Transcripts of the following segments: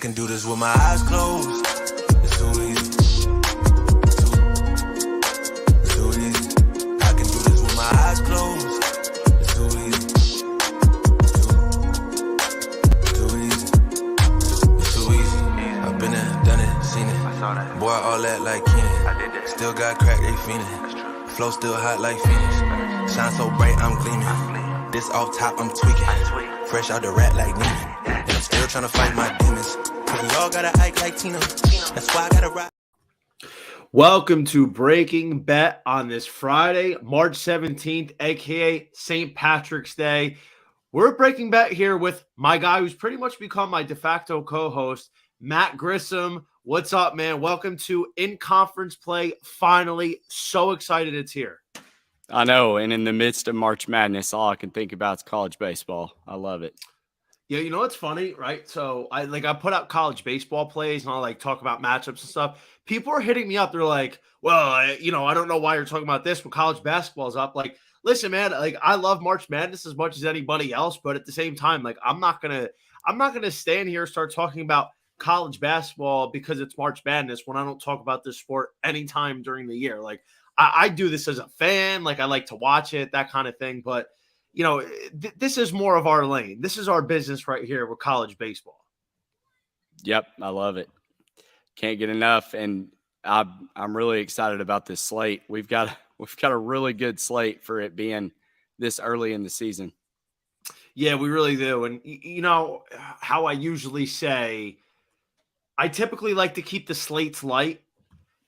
can do this with my eyes closed. It's too easy. Too easy. I can do this with my eyes closed. It's too easy. Too easy. It's too easy. I've been there, done it, seen it. I saw that. Boy, all that like Kenny. I did that. Still got crack, they fiendin'. Flow still hot like Phoenix. Shine so bright, I'm gleaming. This off top, I'm tweaking. Fresh out the rat like Neiman. And I'm still trying to fight my demons. Cause we all gotta act like Tina. That's why I gotta ride. Welcome to Breaking Bet on this Friday, March 17th, aka St. Patrick's Day. We're Breaking Bet here with my guy who's pretty much become my de facto co-host, Matt Grissom. What's up, man? Welcome to In-Conference Play. Finally, so excited it's here. I know, and in the midst of March Madness, all I can think about is college baseball. I love it. Yeah, you know what's funny, right? So I put out college baseball plays and I'll talk about matchups and stuff. People are hitting me up. They're like, well, I don't know why you're talking about this when college basketball's up. Listen, man, I love March Madness as much as anybody else, but at the same time, I'm not gonna stand here and start talking about college basketball because it's March Madness when I don't talk about this sport anytime during the year. I do this as a fan, I like to watch it, that kind of thing. But this is more of our lane. This is our business right here with college baseball. Yep, I love it. Can't get enough, and I'm really excited about this slate. We've got a really good slate for it being this early in the season. Yeah, we really do. And you know how I usually say, I typically like to keep the slates light,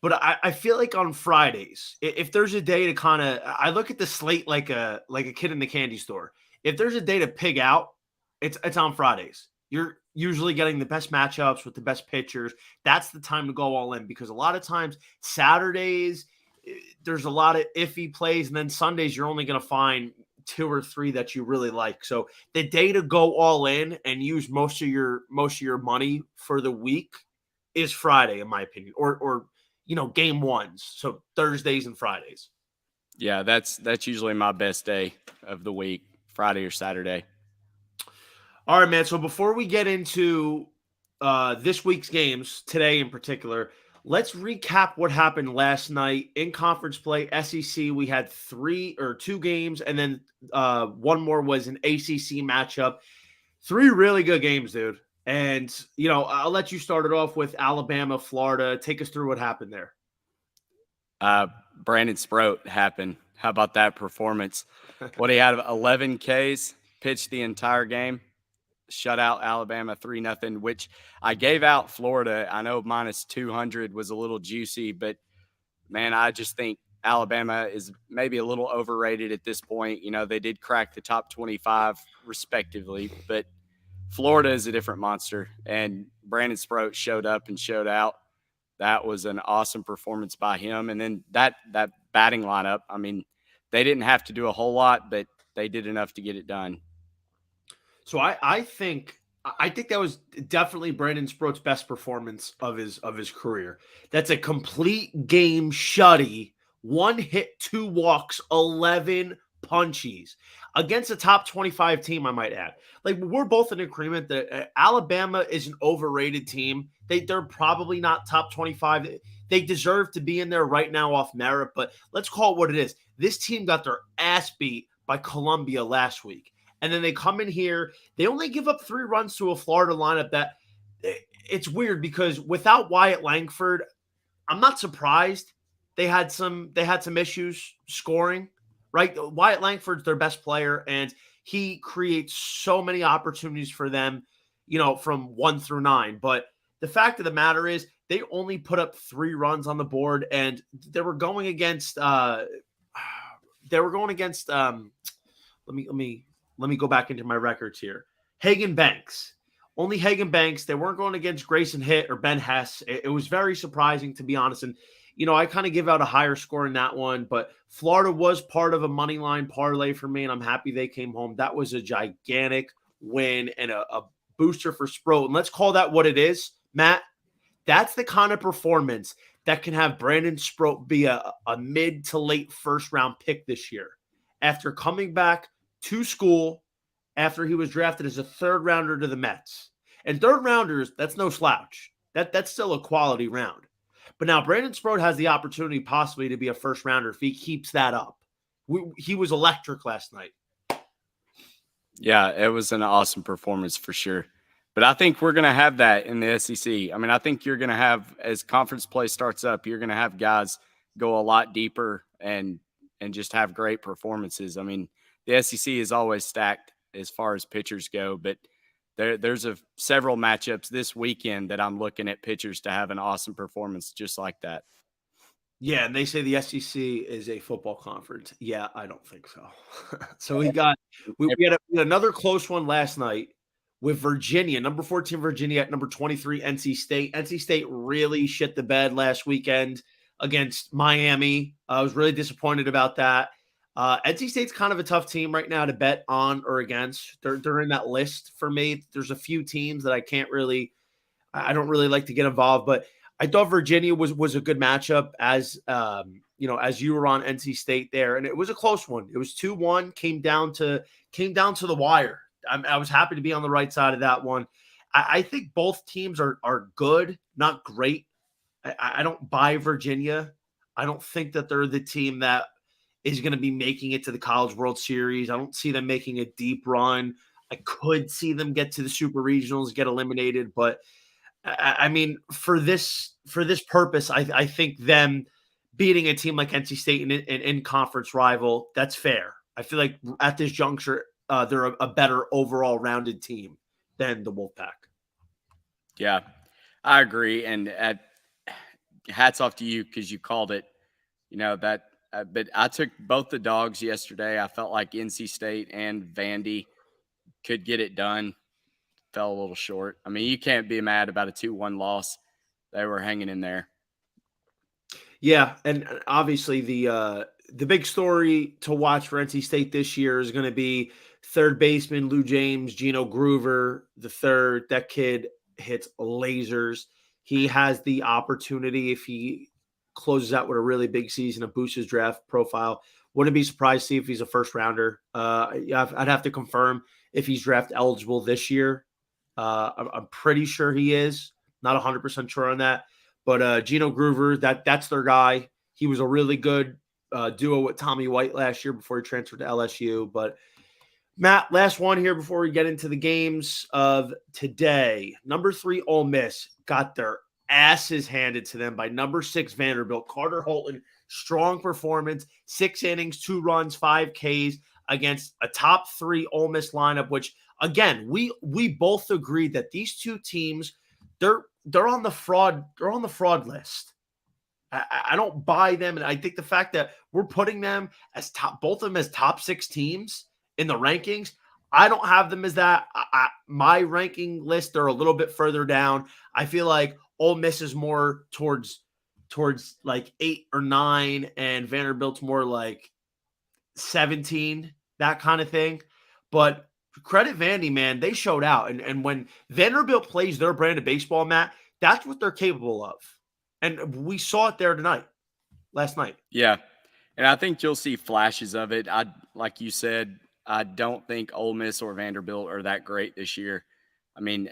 but I feel like on Fridays, if there's a day to I look at the slate like a kid in the candy store. If there's a day to pig out, it's on Fridays. You're usually getting the best matchups with the best pitchers. That's the time to go all in, because a lot of times Saturdays, there's a lot of iffy plays, and then Sundays you're only going to find 2 or 3 that you really like. So the day to go all in and use most of your money for the week is Friday, in my opinion, or game ones. So Thursdays and Fridays. Yeah, that's usually my best day of the week, Friday or Saturday. All right, man. So before we get into this week's games, today in particular, let's recap what happened last night in conference play. SEC, we had 2 games, and then one more was an ACC matchup. 3 really good games, dude. And, I'll let you start it off with Alabama, Florida. Take us through what happened there. Brandon Sproat happened. How about that performance? What he had 11 Ks, pitched the entire game, shut out Alabama 3-0, which I gave out Florida. I know minus 200 was a little juicy, but, man, I just think Alabama is maybe a little overrated at this point. They did crack the top 25 respectively, but Florida is a different monster, and Brandon Sproat showed up and showed out. That was an awesome performance by him. And then that batting lineup, they didn't have to do a whole lot, but they did enough to get it done. So I think that was definitely Brandon Sproat's best performance of his career. That's a complete game shutty, 1 hit, 2 walks, 11 punchies against a top 25 team, I might add. We're both in agreement that Alabama is an overrated team. They're probably not top 25. They deserve to be in there right now off merit, but let's call it what it is. This team got their ass beat by Columbia last week. And then they come in here. They only give up 3 runs to a Florida lineup that it's weird, because without Wyatt Langford, I'm not surprised. They had some issues scoring. Right? Wyatt Langford's their best player, and he creates so many opportunities for them, from 1 through 9. But the fact of the matter is, they only put up 3 runs on the board, and they were going against. Let me go back into my records here. Hagen Banks. Only Hagen Banks. They weren't going against Grayson Hitt or Ben Hess. It was very surprising, to be honest. And I kind of give out a higher score in that one, but Florida was part of a money line parlay for me, and I'm happy they came home. That was a gigantic win and a booster for Sproat. And let's call that what it is, Matt. That's the kind of performance that can have Brandon Sproat be a mid to late first-round pick this year. After coming back to school, after he was drafted as a 3rd rounder to the Mets, And third rounders, that's no slouch. That's still a quality round. But now Brandon Sproat has the opportunity possibly to be a first rounder if he keeps that up. He was electric last night. Yeah, it was an awesome performance for sure. But I think we're going to have that in the SEC. I mean, I think you're going to have, as conference play starts up, you're going to have guys go a lot deeper and just have great performances. I mean, the SEC is always stacked as far as pitchers go, but there's several matchups this weekend that I'm looking at pitchers to have an awesome performance just like that. Yeah, and they say the SEC is a football conference. Yeah, I don't think so. So we had another close one last night with Virginia, number 14 Virginia at number 23 NC State. NC State really shit the bed last weekend against Miami. I was really disappointed about that. NC State's kind of a tough team right now to bet on or against. They're in that list for me. There's a few teams that I don't really like to get involved, but I thought Virginia was a good matchup as you were on NC State there, and it was a close one. It was 2-1, came down to the wire. I was happy to be on the right side of that one. I think both teams are good, not great. I don't buy Virginia. I don't think that they're the team that is going to be making it to the College World Series. I don't see them making a deep run. I could see them get to the Super Regionals, get eliminated, but I mean, for this purpose, I think them beating a team like NC State in conference rival, that's fair. I feel like at this juncture, they're a better overall rounded team than the Wolfpack. Yeah, I agree. And hats off to you because you called it. But I took both the dogs yesterday. I felt like NC State and Vandy could get it done. Fell a little short. I mean, you can't be mad about a 2-1 loss. They were hanging in there. Yeah, and obviously the big story to watch for NC State this year is going to be third baseman Lou James, Gino Groover, the third. That kid hits lasers. He has the opportunity, if he closes out with a really big season, to boost his draft profile. Wouldn't be surprised to see if he's a first rounder. I'd have to confirm if he's draft eligible this year. I'm pretty sure he is. Not 100% sure on that. But Gino Groover, that's their guy. He was a really good duo with Tommy White last year before he transferred to LSU. But Matt, last one here before we get into the games of today. Number 3 Ole Miss got their asses handed to them by number 6 Vanderbilt. Carter Holton, strong performance, 6 innings, 2 runs, 5 Ks against a top 3 Ole Miss lineup, which again, we both agree that these two teams, they're on the fraud list. I don't buy them, and I think the fact that we're putting them as both of them as top 6 teams in the rankings, I don't have them as that. My ranking list, they're a little bit further down. I feel like Ole Miss is more towards like 8 or 9, and Vanderbilt's more like 17, that kind of thing. But credit Vandy, man. They showed out. And when Vanderbilt plays their brand of baseball, Matt, that's what they're capable of. And we saw it there last night. Yeah. And I think you'll see flashes of it. Like you said, I don't think Ole Miss or Vanderbilt are that great this year. I mean,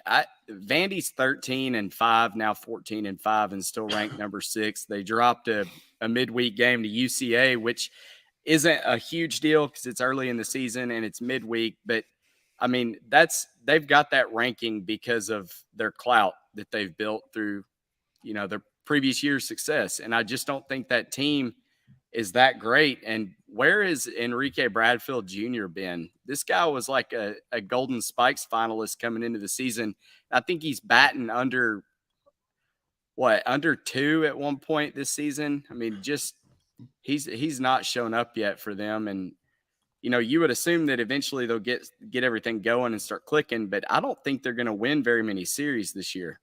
Vandy's 13-5, now 14-5, and still ranked number 6. They dropped a midweek game to UCA, which isn't a huge deal because it's early in the season and it's midweek. But I mean, they've got that ranking because of their clout that they've built through, their previous year's success. And I just don't think that team is that great. And where is Enrique Bradfield Jr. been? This guy was like a Golden Spikes finalist coming into the season. I think he's batting under 2 at one point this season. I mean, just he's not shown up yet for them. And, you would assume that eventually they'll get everything going and start clicking, but I don't think they're going to win very many series this year.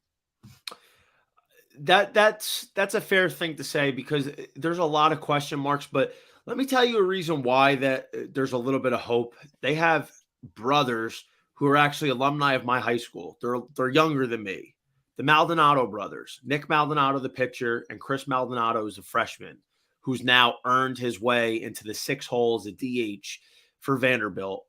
That's a fair thing to say because there's a lot of question marks, but let me tell you a reason why that there's a little bit of hope. They have brothers who are actually alumni of my high school. They're younger than me. The Maldonado brothers, Nick Maldonado, the pitcher, and Chris Maldonado is a freshman who's now earned his way into the 6 holes at DH for Vanderbilt.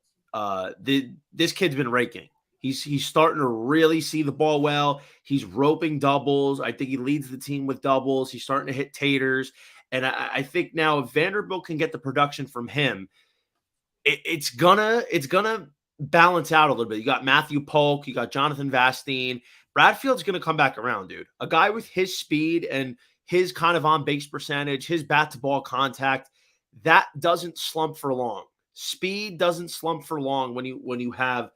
This kid's been raking. He's starting to really see the ball well. He's roping doubles. I think he leads the team with doubles. He's starting to hit taters. And I think now if Vanderbilt can get the production from him, it's gonna balance out a little bit. You got Matthew Polk, you got Jonathan Vastine. Bradfield's gonna come back around, dude. A guy with his speed and his kind of on base percentage, his bat to ball contact, that doesn't slump for long. Speed doesn't slump for long when you have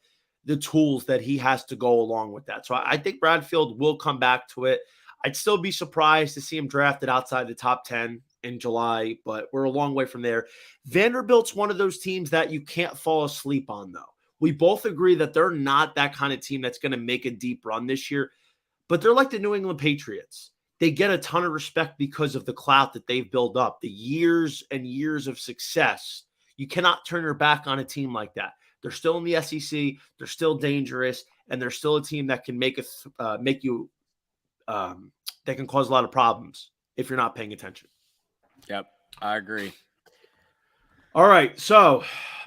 the tools that he has to go along with that. So I think Bradfield will come back to it. I'd still be surprised to see him drafted outside the top 10 in July, but we're a long way from there. Vanderbilt's one of those teams that you can't fall asleep on, though. We both agree that they're not that kind of team that's going to make a deep run this year, but they're like the New England Patriots. They get a ton of respect because of the clout that they've built up, the years and years of success. You cannot turn your back on a team like that. They're still in the SEC. They're still dangerous, and they're still a team that can make you that can cause a lot of problems if you're not paying attention. Yep, I agree. All right, so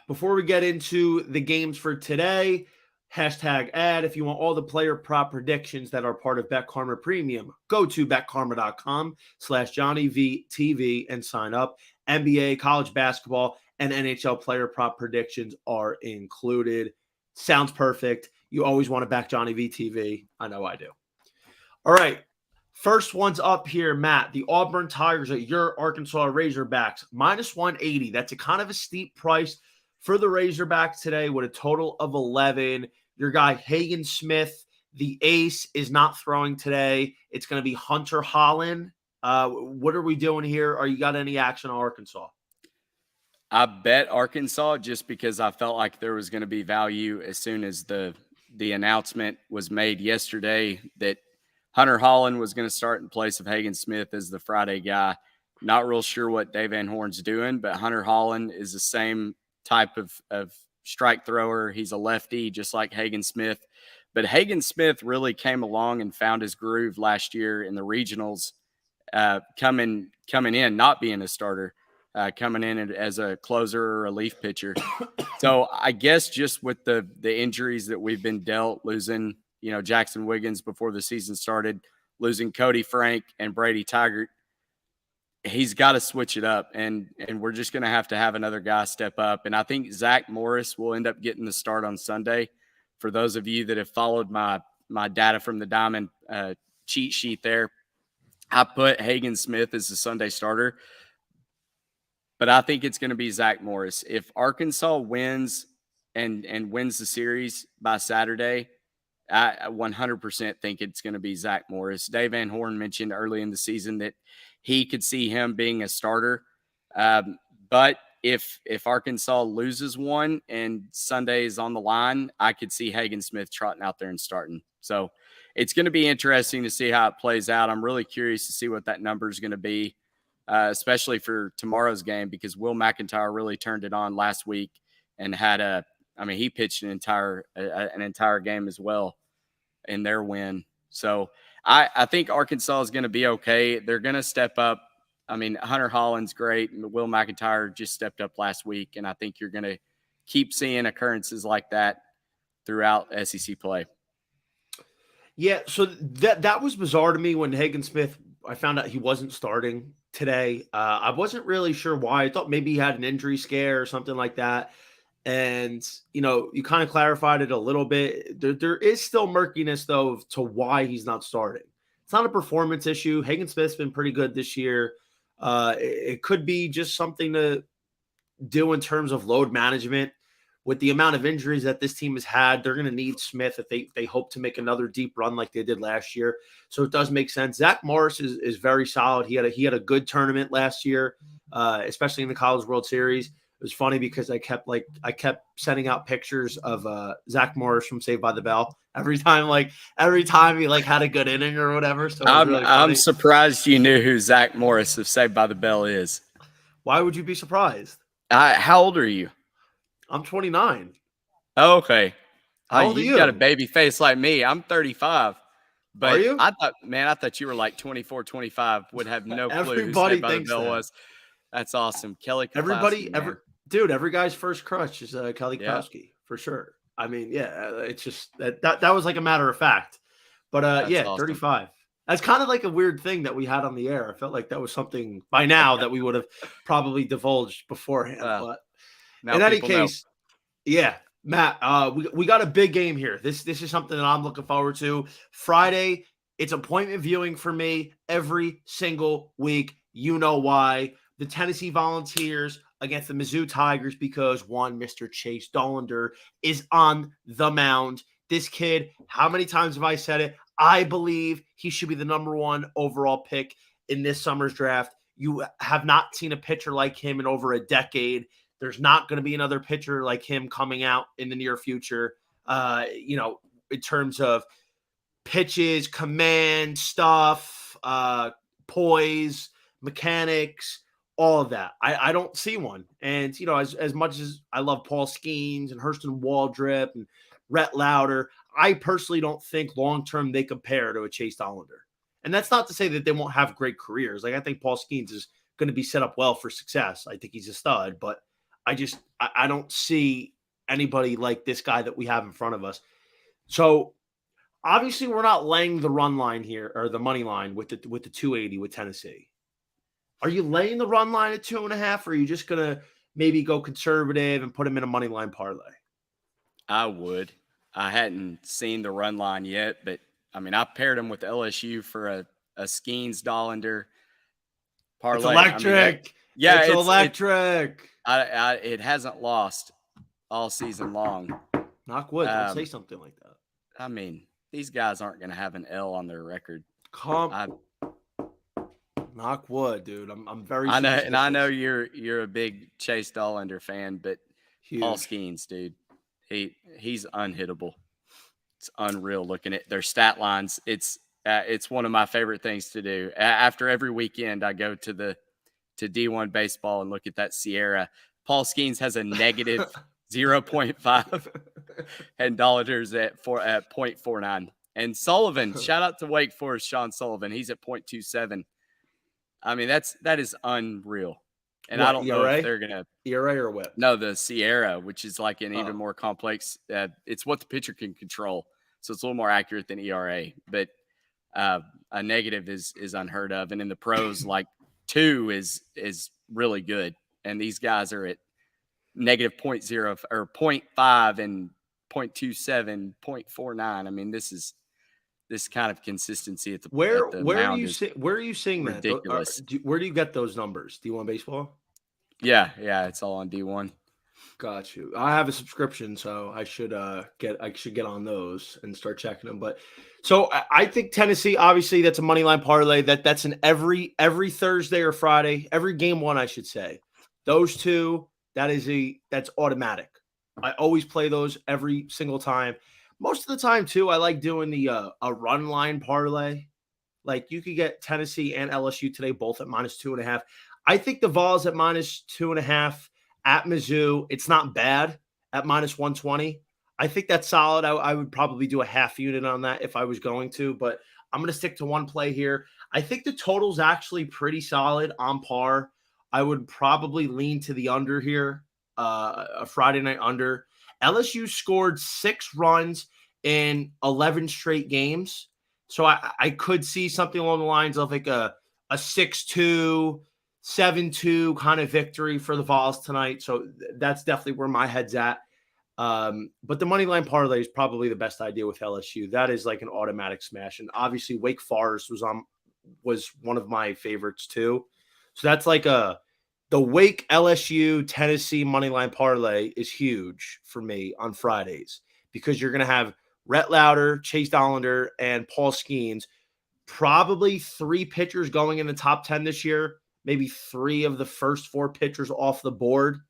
before we get into the games for today, hashtag ad. If you want all the player prop predictions that are part of Bet Karma Premium, go to betkarma.com/JohnnyVTV and sign up. NBA, college basketball, and NHL player prop predictions are included. Sounds perfect. You always want to back Johnny VTV. I know I do. All right. First one's up here, Matt. The Auburn Tigers at your Arkansas Razorbacks, -180. That's a kind of a steep price for the Razorbacks today with a total of 11. Your guy, Hagen Smith, the ace, is not throwing today. It's going to be Hunter Holland. What are we doing here? Are you got any action on Arkansas? I bet Arkansas just because I felt like there was going to be value as soon as the announcement was made yesterday that Hunter Holland was going to start in place of Hagen Smith as the Friday guy. Not real sure what Dave Van Horn's doing, but Hunter Holland is the same type of strike thrower. He's a lefty, just like Hagen Smith. But Hagen Smith really came along and found his groove last year in the regionals, coming in, not being a starter. Coming in as a closer or a relief pitcher. So I guess just with the injuries that we've been dealt, losing, Jackson Wiggins before the season started, losing Cody Frank and Brady Tigert, he's got to switch it up. And we're just going to have another guy step up. And I think Zach Morris will end up getting the start on Sunday. For those of you that have followed my data from the Diamond cheat sheet there, I put Hagen Smith as the Sunday starter. But I think it's going to be Zach Morris. If Arkansas wins and wins the series by Saturday, I 100% think it's going to be Zach Morris. Dave Van Horn mentioned early in the season that he could see him being a starter. But if Arkansas loses one and Sunday is on the line, I could see Hagen Smith trotting out there and starting. So it's going to be interesting to see how it plays out. I'm really curious to see what that number is going to be. Especially for tomorrow's game, because Will McIntyre really turned it on last week and he pitched an entire game as well in their win. So I think Arkansas is going to be okay. They're going to step up. Hunter Holland's great. And Will McIntyre just stepped up last week. And I think you're going to keep seeing occurrences like that throughout SEC play. Yeah. So that was bizarre to me when Hagen Smith, I found out he wasn't starting today. I wasn't really sure why. I thought maybe he had an injury scare or something like that. And, you kind of clarified it a little bit. There is still murkiness, though, to why he's not starting. It's not a performance issue. Hagen Smith's been pretty good this year. It could be just something to do in terms of load management. With the amount of injuries that this team has had, they're going to need Smith if they hope to make another deep run like they did last year. So it does make sense. Zach Morris is very solid. He had a good tournament last year, especially in the College World Series. It was funny because I kept sending out pictures of Zach Morris from Saved by the Bell every time he had a good inning or whatever. So I'm surprised you knew who Zach Morris of Saved by the Bell is. Why would you be surprised? How old are you? I'm 29. Oh, okay. How old are you? Got a baby face like me. I'm 35. But are you? I thought you were like 24, 25. Would have no clue who Saved by the Bell was. That's awesome. Kelly Kapowski, every guy's first crush is Kelly Kapowski, for sure. I mean, yeah, it's just that was like a matter of fact. But That's yeah, awesome. 35. That's kind of like a weird thing that we had on the air. I felt like that was something by now that we would have probably divulged beforehand. Well, But now in any people know. case, yeah, Matt, we got a big game here. This is something that I'm looking forward to. Friday, it's appointment viewing for me every single week. You know why? The Tennessee Volunteers against the Mizzou Tigers because one, Mr. Chase Dollander is on the mound. This kid, how many times have I said it? I believe he should be the number one overall pick in this summer's draft. You have not seen a pitcher like him in over a decade. There's not going to be another pitcher like him coming out in the near future, in terms of pitches, command, stuff, poise, mechanics, all of that. I don't see one. And, as much as I love Paul Skeens and Hurston Waldrip and Rhett Lauder, I personally don't think long-term they compare to a Chase Dollander. And that's not to say that they won't have great careers. Like, I think Paul Skeens is going to be set up well for success. I think he's a stud, but I don't see anybody like this guy that we have in front of us. So obviously we're not laying the run line here or the money line with the 280 with Tennessee. Are you laying the run line at 2.5, or are you just gonna maybe go conservative and put him in a money line parlay? I would. I hadn't seen the run line yet, but I mean, I paired him with LSU for a Skeens Dollander parlay. It's electric. It's electric. It hasn't lost all season long. Knock wood. Don't say something like that. I mean, these guys aren't going to have an L on their record. Knock wood, dude. I'm very. I know, and I know you're a big Chase Dollander fan, but Huge. Paul Skeens, dude, he's unhittable. It's unreal looking at their stat lines. It's one of my favorite things to do. After every weekend, I go to D1 baseball and look at that Sierra. Paul Skeens has a negative 0.5 and Dollar's at 0.49. And Sullivan, shout out to Wake Forest, Sean Sullivan. He's at 0.27. I mean, that is unreal. And what, I don't know if they're going to ERA or what? No, the Sierra, which is like an even more complex. It's what the pitcher can control. So it's a little more accurate than ERA, but a negative is unheard of. And in the pros, like 2 is really good. And these guys are at negative 0.0 or 0.5 and 0.27, 0.49. I mean, this kind of consistency at the where mound are you seeing ridiculous. that? Where do you get those numbers? D1 baseball? Yeah, it's all on D1. Got you. I have a subscription, so I should get on those and start checking them. But so I think Tennessee, obviously, that's a money line parlay. That's an every Thursday or Friday, every game one, I should say. Those two, that's automatic. I always play those every single time. Most of the time, too, I like doing the a run line parlay. Like, you could get Tennessee and LSU today, both at -2.5. I think the Vols at -2.5 at Mizzou. It's not bad at -120. I think that's solid. I would probably do a half unit on that if I was going to, but I'm going to stick to one play here. I think the total's actually pretty solid on par. I would probably lean to the under here, a Friday night under. LSU scored 6 runs in 11 straight games. So I could see something along the lines of like a 6-2, 7-2 kind of victory for the Vols tonight. So that's definitely where my head's at. But the money line parlay is probably the best idea with LSU. That is like an automatic smash. And obviously Wake Forest was one of my favorites too. So that's like the Wake LSU Tennessee money line parlay is huge for me on Fridays because you're going to have Rhett Lauder, Chase Dollander, and Paul Skeens, probably 3 pitchers going in the top 10 this year, maybe 3 of the first 4 pitchers off the board,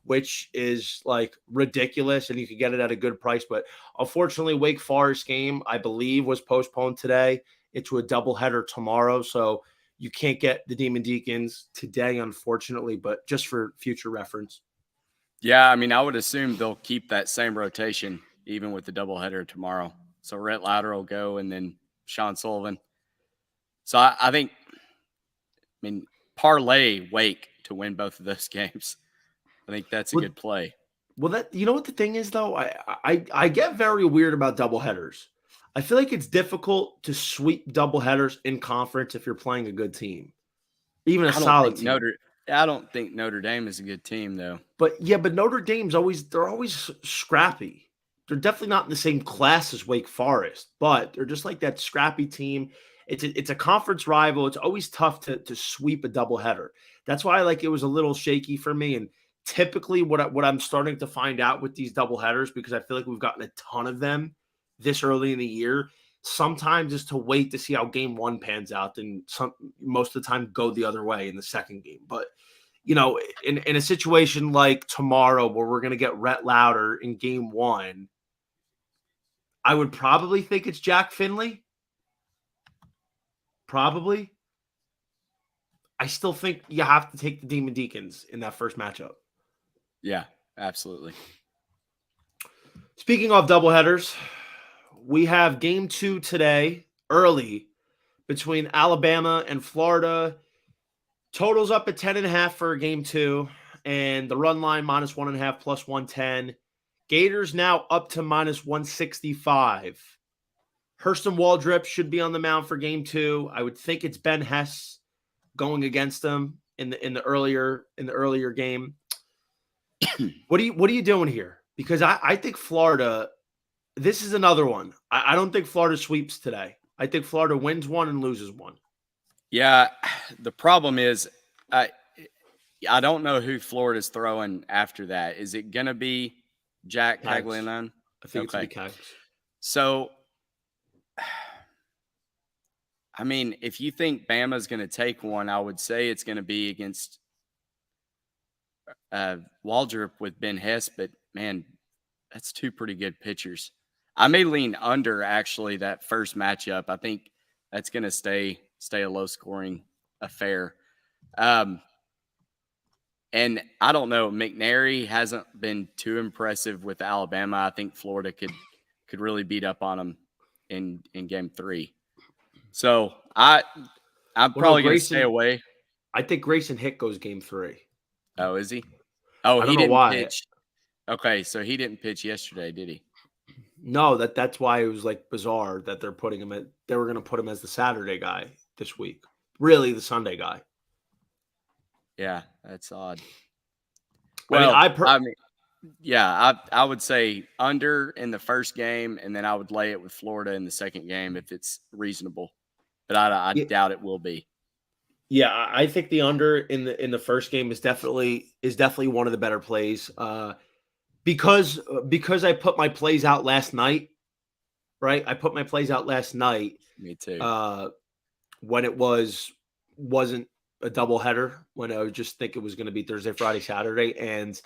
which is like ridiculous, and you could get it at a good price. But unfortunately, Wake Forest game, I believe, was postponed today into a doubleheader tomorrow. So you can't get the Demon Deacons today, unfortunately, but just for future reference. Yeah, I mean, I would assume they'll keep that same rotation even with the doubleheader tomorrow. So Rhett Lauder will go, and then Sean Sullivan. So I think, parlay Wake to win both of those games. I think that's a good play. Well, that you know what the thing is though, I get very weird about doubleheaders. I feel like it's difficult to sweep doubleheaders in conference if you're playing a good team, even a I don't solid think team. Notre Dame is a good team though. But Notre Dame's they're always scrappy. They're definitely not in the same class as Wake Forest, but they're just like that scrappy team. It's a conference rival. It's always tough to sweep a doubleheader. That's why it was a little shaky for me. And typically, what I'm starting to find out with these doubleheaders, because I feel like we've gotten a ton of them this early in the year, sometimes is to wait to see how game one pans out, and most of the time go the other way in the second game. But in a situation like tomorrow where we're going to get Rhett Lauder in game one, I would probably think it's Jack Finley. Probably. I still think you have to take the Demon Deacons in that first matchup. Yeah, absolutely. Speaking of doubleheaders, we have game 2 today, early, between Alabama and Florida. Totals up at 10.5 for game 2, and the run line -1.5 plus 110. Gators now up to -165. Hurston Waldrip should be on the mound for game 2. I would think it's Ben Hess going against them in the earlier game. What are you doing here? Because I think Florida, this is another one. I don't think Florida sweeps today. I think Florida wins one and loses one. Yeah, the problem is I don't know who Florida's throwing after that. Is it going to be Jack Caglianone? I think it's going to be Cags. So, I mean, if you think Bama's going to take one, I would say it's going to be against Waldrop with Ben Hess, but man, that's two pretty good pitchers. I may lean under actually that first matchup. I think that's going to stay a low scoring affair. And I don't know, McNary hasn't been too impressive with Alabama. I think Florida could really beat up on them in game 3. So I'm probably going to stay away. I think Grayson Hick goes game 3. Oh, is he? Oh, he didn't pitch. Okay, so he didn't pitch yesterday, did he? No, that's why it was bizarre that they're putting him at. They were going to put him as the Saturday guy this week. Really, the Sunday guy. Yeah, that's odd. Well, I would say under in the first game, and then I would lay it with Florida in the second game if it's reasonable. But I doubt it will be. Yeah, I think the under in the first game is definitely one of the better plays. Because I put my plays out last night, right? I put my plays out last night. Me too. When it wasn't a doubleheader, when I would just think it was going to be Thursday, Friday, Saturday, and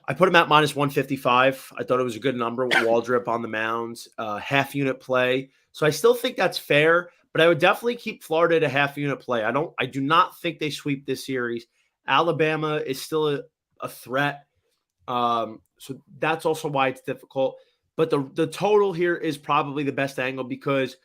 I put him at -155. I thought it was a good number with Waldrip on the mound, half unit play. So I still think that's fair, but I would definitely keep Florida at a half unit play. I do not think they sweep this series. Alabama is still a threat. So that's also why it's difficult. But the total here is probably the best angle, because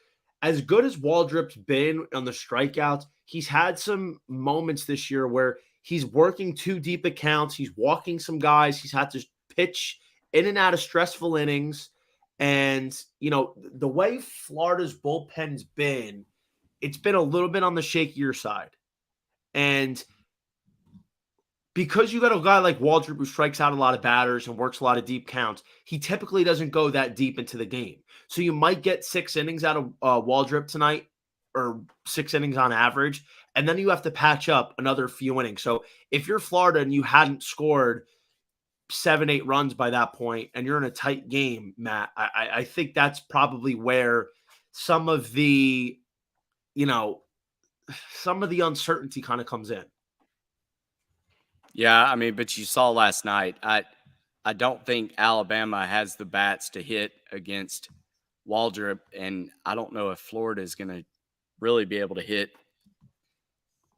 as good as Waldrop's been on the strikeouts, he's had some moments this year where he's working too deep accounts. He's walking some guys. He's had to pitch in and out of stressful innings. And, the way Florida's bullpen's been, it's been a little bit on the shakier side. And because you got a guy like Waldrop who strikes out a lot of batters and works a lot of deep counts, he typically doesn't go that deep into the game. So you might get 6 innings out of Waldrop tonight, or 6 innings on average, and then you have to patch up another few innings. So if you're Florida and you hadn't scored 7-8 runs by that point and you're in a tight game, Matt, I think that's probably where some of the uncertainty kind of comes in. Yeah, I mean, but you saw last night, I don't think Alabama has the bats to hit against Waldrop, and I don't know if Florida is going to really be able to hit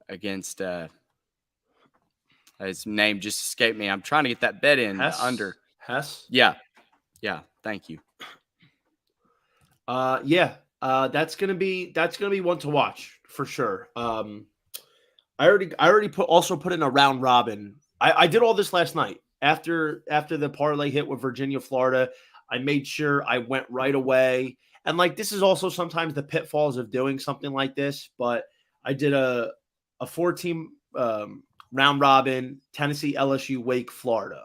against his name just escaped me. I'm trying to get that bet in. Under Hess. Yeah. Thank you. That's gonna be one to watch for sure. I already put in a round robin. I did all this last night. after the parlay hit with Virginia, Florida, I made sure I went right away. And like this is also sometimes the pitfalls of doing something like this, but I did a 4-team round robin, Tennessee, LSU, Wake, Florida.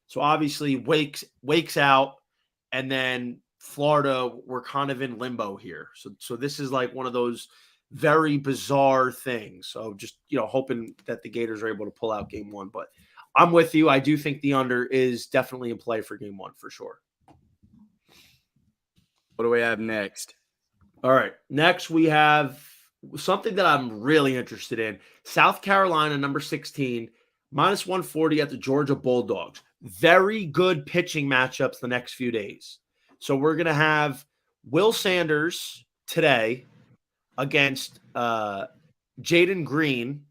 So obviously Wake's out, and then Florida, we're kind of in limbo here. So this is like one of those very bizarre things. So just, hoping that the Gators are able to pull out game one. But I'm with you. I do think the under is definitely in play for game one for sure. What do we have next? All right. Next, we have something that I'm really interested in. South Carolina, number 16, minus 140 at the Georgia Bulldogs. Very good pitching matchups the next few days. So we're going to have Will Sanders today against Jaden Green.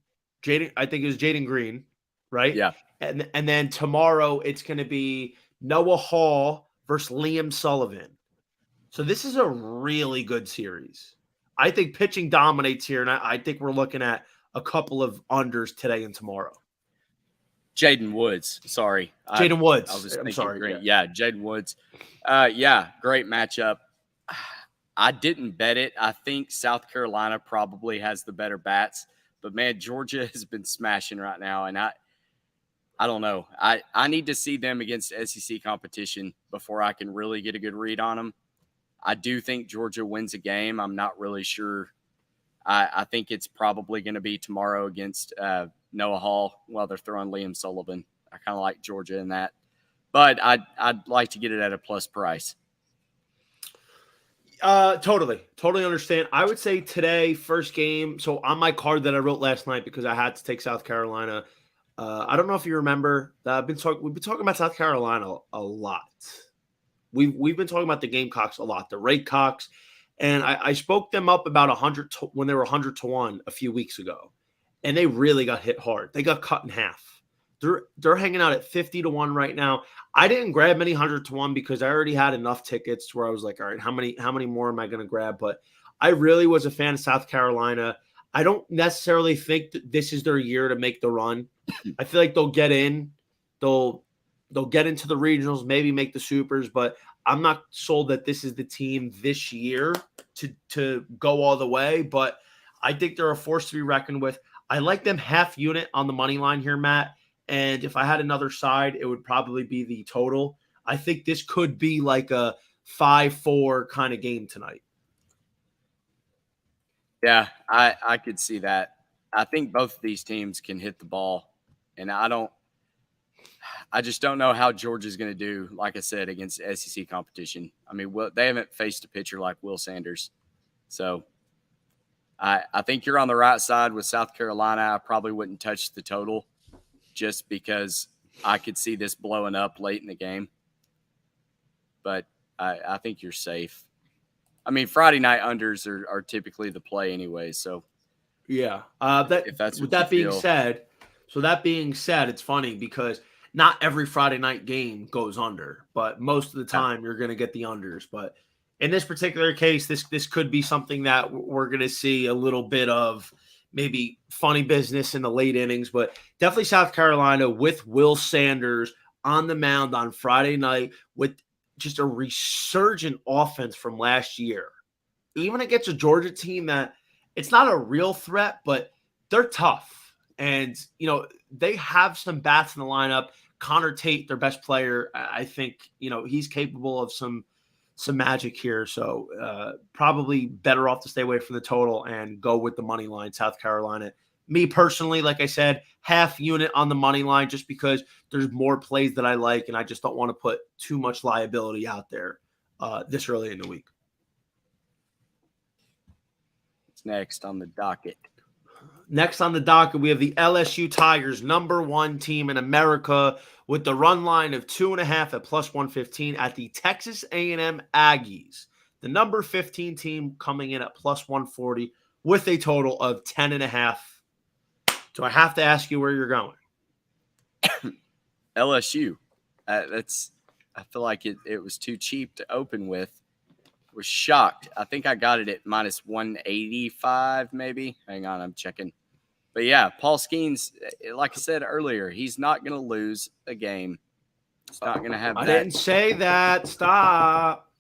I think it was Jaden Green, right? Yeah. And then tomorrow it's going to be Noah Hall versus Liam Sullivan. So this is a really good series. I think pitching dominates here, and I think we're looking at a couple of unders today and tomorrow. Jaden Woods. Sorry. Jaden Woods. I was just I'm thinking sorry. Green. Yeah, Jaden Woods. Great matchup. I didn't bet it. I think South Carolina probably has the better bats. But, man, Georgia has been smashing right now, and I don't know. I need to see them against SEC competition before I can really get a good read on them. I do think Georgia wins a game. I'm not really sure. I think it's probably going to be tomorrow against Noah Hall while they're throwing Liam Sullivan. I kind of like Georgia in that. But I'd like to get it at a plus price. Totally understand. I would say today, first game. So on my card that I wrote last night because I had to take South Carolina. I don't know if you remember that we've been talking about South Carolina a lot. We've been talking about the Gamecocks a lot, the Raycocks, and I spoke them up about 100 when they were 100-1 a few weeks ago, and they really got hit hard. They got cut in half. They're hanging out at 50-1 right now. I didn't grab many 100-1 because I already had enough tickets where I was like, all right, how many more am I going to grab? But I really was a fan of South Carolina. I don't necessarily think that this is their year to make the run. I feel like they'll get in. They'll get into the regionals, maybe make the supers, but I'm not sold that this is the team this year to go all the way. But I think they're a force to be reckoned with. I like them half unit on the money line here, Matt. And if I had another side, it would probably be the total. I think this could be like a 5-4 kind of game tonight. Yeah, I could see that. I think both of these teams can hit the ball, and I just don't know how Georgia's going to do, like I said, against SEC competition. I mean, they haven't faced a pitcher like Will Sanders. So I think you're on the right side with South Carolina. I probably wouldn't touch the total just because I could see this blowing up late in the game. But I think you're safe. I mean, Friday night unders are typically the play anyway. So, yeah. If that's what that you being feel. said, it's funny because not every Friday night game goes under, but most of the time you're going to get the unders. But in this particular case, this could be something that we're going to see a little bit of maybe funny business in the late innings, but definitely South Carolina with Will Sanders on the mound on Friday night with just a resurgent offense from last year. Even against a Georgia team that it's not a real threat, but they're tough. And, they have some bats in the lineup. Connor Tate, their best player, I think, he's capable of some magic here. So probably better off to stay away from the total and go with the money line, South Carolina. Me personally, like I said, half unit on the money line just because there's more plays that I like, and I just don't want to put too much liability out there this early in the week. What's next on the docket? Next on the docket, we have the LSU Tigers, number 1 team in America, with the run line of 2.5 at plus 115 at the Texas A&M Aggies. The number 15 team coming in at plus 140 with a total of 10.5. Do I have to ask you where you're going? LSU. I feel like it was too cheap to open with. Was shocked. I think I got it at minus 185 maybe. Hang on, I'm checking. But yeah, Paul Skeens, like I said earlier, he's not going to lose a game. He's not going to have I that. didn't say that. Stop.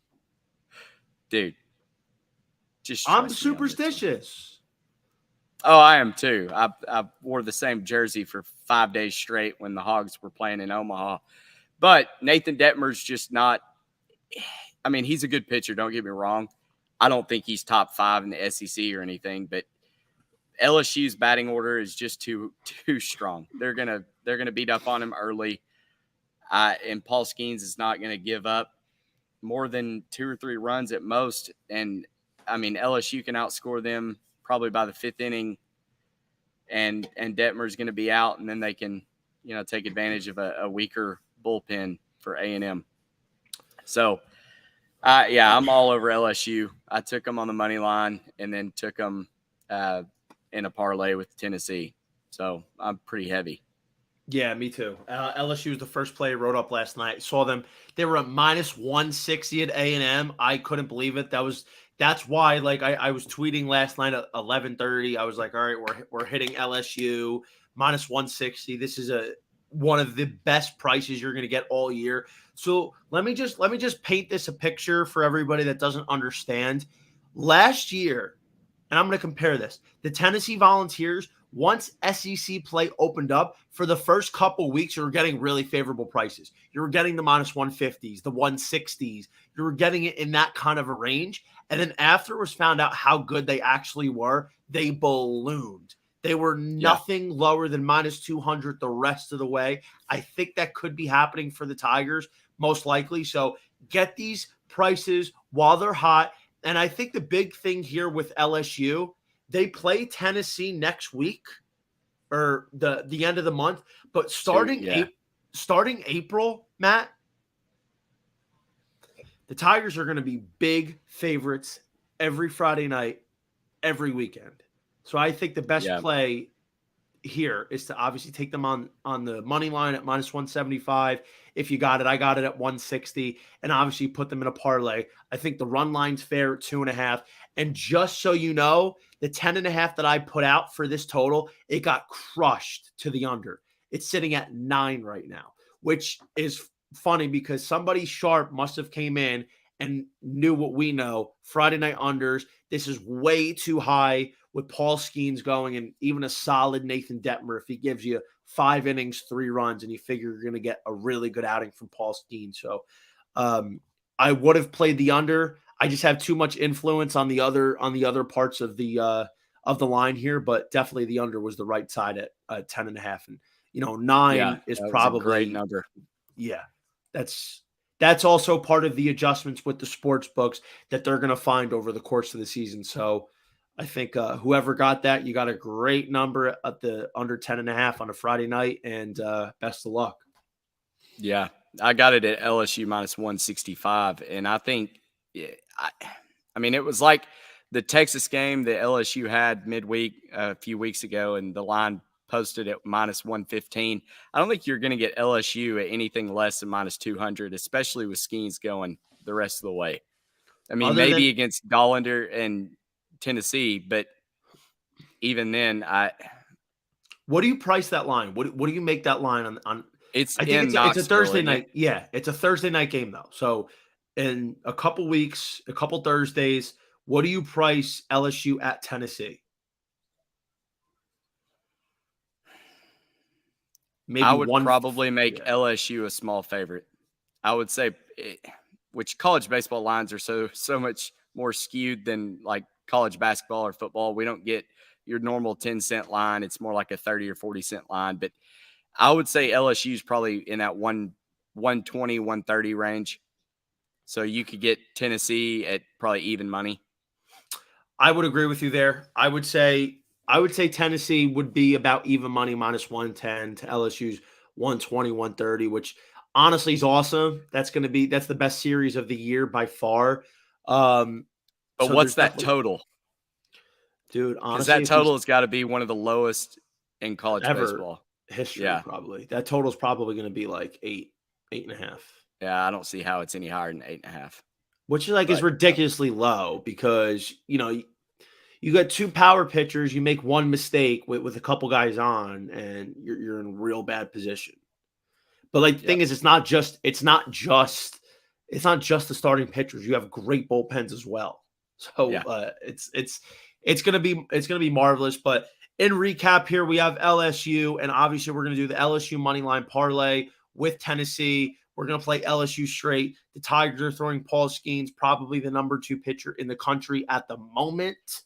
Dude, just I'm trust me on this one. superstitious. Oh, I am too. I wore the same jersey for 5 days straight when the Hogs were playing in Omaha. But Nathan Detmer's just not – I mean, he's a good pitcher, don't get me wrong. I don't think he's top 5 in the SEC or anything, but LSU's batting order is just too strong. They're gonna beat up on him early, and Paul Skeens is not gonna give up more than 2 or 3 runs at most. And I mean, LSU can outscore them probably by the 5th inning, and Detmer's gonna be out, and then they can take advantage of a weaker bullpen for A&M. So. Yeah, I'm all over LSU. I took them on the money line and then took them in a parlay with Tennessee. So I'm pretty heavy. Yeah, me too. LSU was the first play I wrote up last night. Saw them. They were at minus 160 at A&M. I couldn't believe it. That's why, like, I was tweeting last night at 11:30. I was like, all right, we're hitting LSU minus 160. This is one of the best prices you're going to get all year. So let me just paint this a picture for everybody that doesn't understand. Last year, and I'm going to compare this, the Tennessee Volunteers, once SEC play opened up, for the first couple weeks, you were getting really favorable prices. You were getting the minus 150s, the 160s. You were getting it in that kind of a range. And then after it was found out how good they actually were, they ballooned. They were nothing lower than minus 200 the rest of the way. I think that could be happening for the Tigers, most likely. So get these prices while they're hot. And I think the big thing here with LSU, they play Tennessee next week or the end of the month. But starting April, Matt, the Tigers are going to be big favorites every Friday night, every weekend. So I think the best play here is to obviously take them on the money line at minus 175. If you got it, I got it at 160, and obviously put them in a parlay. I think the run line's fair at 2.5. And just so you know, the 10.5 that I put out for this total, it got crushed to the under. It's sitting at 9 right now, which is funny because somebody sharp must have came in and knew what we know. Friday night unders. This is way too high with Paul Skeens going, and even a solid Nathan Detmer, if he gives you 5 innings, 3 runs, and you figure you're going to get a really good outing from Paul Skeens. So I would have played the under. I just have too much influence on the other parts of the line here, but definitely the under was the right side at 10.5. And 9 is probably a great number. Yeah, that's also part of the adjustments with the sports books that they're going to find over the course of the season. So I think whoever got that, you got a great number at the under 10.5 on a Friday night, and best of luck. Yeah, I got it at LSU minus 165, and I think, I mean, it was like the Texas game that LSU had midweek a few weeks ago, and the line posted at minus 115. I don't think you're going to get LSU at anything less than minus 200, especially with Skeens going the rest of the way. I mean, maybe against Gollander and Tennessee, but even then, what do you price that line? What do you make that line on? It's I think it's a Thursday night. Yeah, it's a Thursday night game though. So in a couple weeks, a couple Thursdays, what do you price LSU at Tennessee? Maybe I would probably make LSU a small favorite. I would say, which college baseball lines are so much more skewed than like college basketball or football. We don't get your normal 10-cent line. It's more like a 30 or 40-cent line. But I would say LSU is probably in that 120, 130 range. So you could get Tennessee at probably even money. I would agree with you there. I would say Tennessee would be about even money, minus 110 to LSU's 120, 130, which honestly is awesome. That's the best series of the year by far. But what's that total? Dude, honestly, because that total has got to be one of the lowest in college baseball history. Probably that total is probably going to be like 8.5. Yeah, I don't see how it's any higher than 8.5. Which is ridiculously low because you you got two power pitchers, you make one mistake with a couple guys on, and you're in real bad position. But like the thing is, it's not just the starting pitchers. You have great bullpens as well. So it's gonna be marvelous. But in recap here, we have LSU, and obviously we're gonna do the LSU money line parlay with Tennessee. We're gonna play LSU straight. The Tigers are throwing Paul Skeens, probably the number 2 pitcher in the country at the moment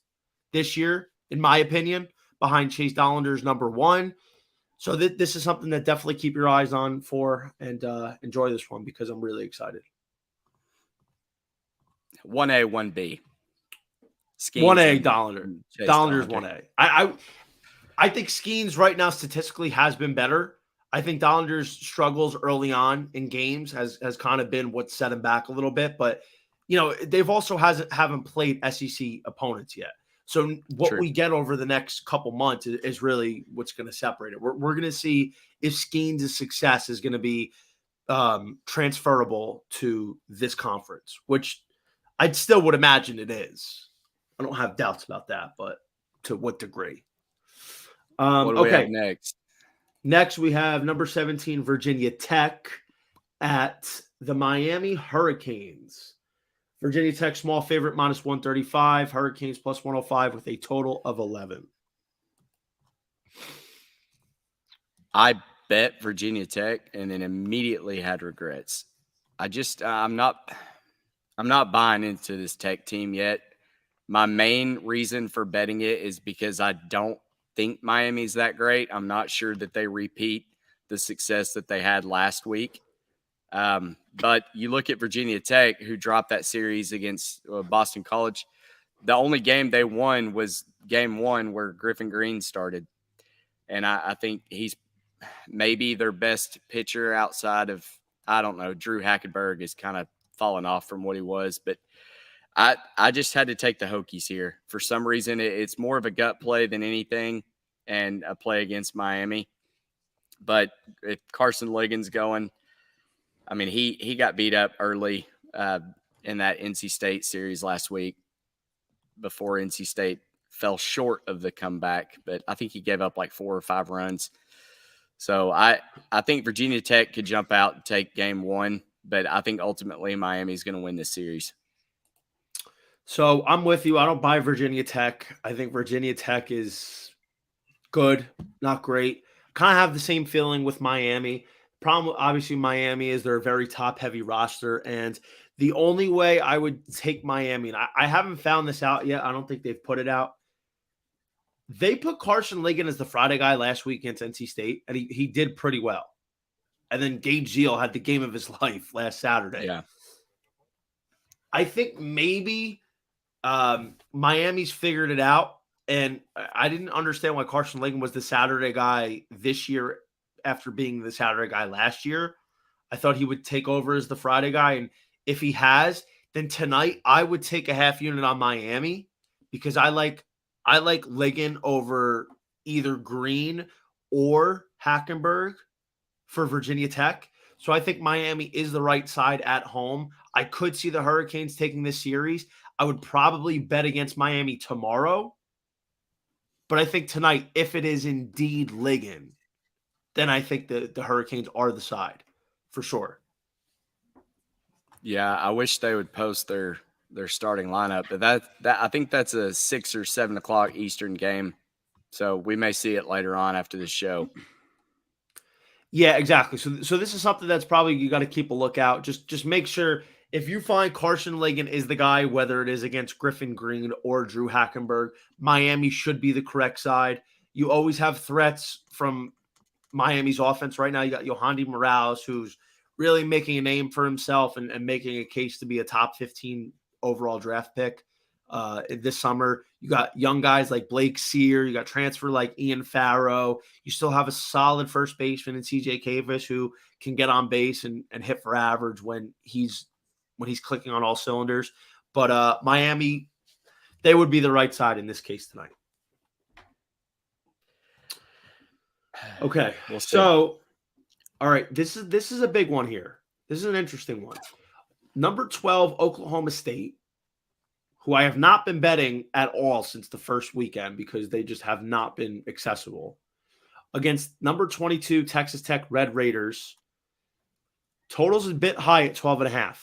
this year, in my opinion, behind Chase Dollander's number 1. So this is something that definitely keep your eyes on for, and enjoy this one because I'm really excited. 1A, 1B. Skeens 1A, Dollander. Dollander's 1A. I think Skeens right now statistically has been better. I think Dollander's struggles early on in games has kind of been what set him back a little bit. But, they've also haven't played SEC opponents yet. So what we get over the next couple months is really what's going to separate it. We're going to see if Skeens' success is going to be transferable to this conference, which I still would imagine it is. I don't have doubts about that, but to what degree? What do we have next? Next, we have number 17, Virginia Tech at the Miami Hurricanes. Virginia Tech, small favorite, minus 135. Hurricanes, plus 105 with a total of 11. I bet Virginia Tech and then immediately had regrets. I'm not buying into this Tech team yet. My main reason for betting it is because I don't think Miami's that great. I'm not sure that they repeat the success that they had last week. But you look at Virginia Tech, who dropped that series against Boston College. The only game they won was game 1 where Griffin Green started. And I think he's maybe their best pitcher outside of, I don't know, Drew Hackenberg is kind of fallen off from what he was. But I just had to take the Hokies here. For some reason, it's more of a gut play than anything and a play against Miami. But if Carson Ligon's going, I mean, he got beat up early in that NC State series last week before NC State fell short of the comeback. But I think he gave up like 4 or 5 runs. So I think Virginia Tech could jump out and take game 1. But I think ultimately Miami's going to win this series. So I'm with you. I don't buy Virginia Tech. I think Virginia Tech is good, not great. Kind of have the same feeling with Miami. Problem, obviously, Miami is they're a very top-heavy roster, and the only way I would take Miami, and I haven't found this out yet. I don't think they've put it out. They put Carson Ligon as the Friday guy last week against NC State, and he did pretty well. And then Gage Zeal had the game of his life last Saturday. Yeah. I think maybe Miami's figured it out, and I didn't understand why Carson Ligon was the Saturday guy this year after being the Saturday guy last year. I thought he would take over as the Friday guy, and if he has, then tonight I would take a half unit on Miami because I like Ligon over either Green or Hackenberg for Virginia Tech. So I think Miami is the right side at home. I could see the Hurricanes taking this series. I would probably bet against Miami tomorrow. But I think tonight, if it is indeed Ligon, then I think the Hurricanes are the side for sure. Yeah, I wish they would post their starting lineup, but that I think that's a 6 or 7 o'clock Eastern game, so we may see it later on after the show. Yeah, exactly. So this is something that's probably you got to keep a lookout. Just make sure if you find Carson Ligon is the guy, whether it is against Griffin Green or Drew Hackenberg, Miami should be the correct side. You always have threats from Miami's offense right now. You got Yohandy Morales, who's really making a name for himself and making a case to be a top 15 overall draft pick this summer. You got young guys like Blake Sear. You got transfer like Ian Farrow. You still have a solid first baseman in CJ Kavish who can get on base and hit for average when he's clicking on all cylinders. But Miami, they would be the right side in this case tonight. Okay, we'll see. So all right, this is a big one here. This is an interesting one. Number 12, Oklahoma State, who I have not been betting at all since the first weekend because they just have not been accessible, against number 22 Texas Tech Red Raiders. Totals is a bit high at 12.5.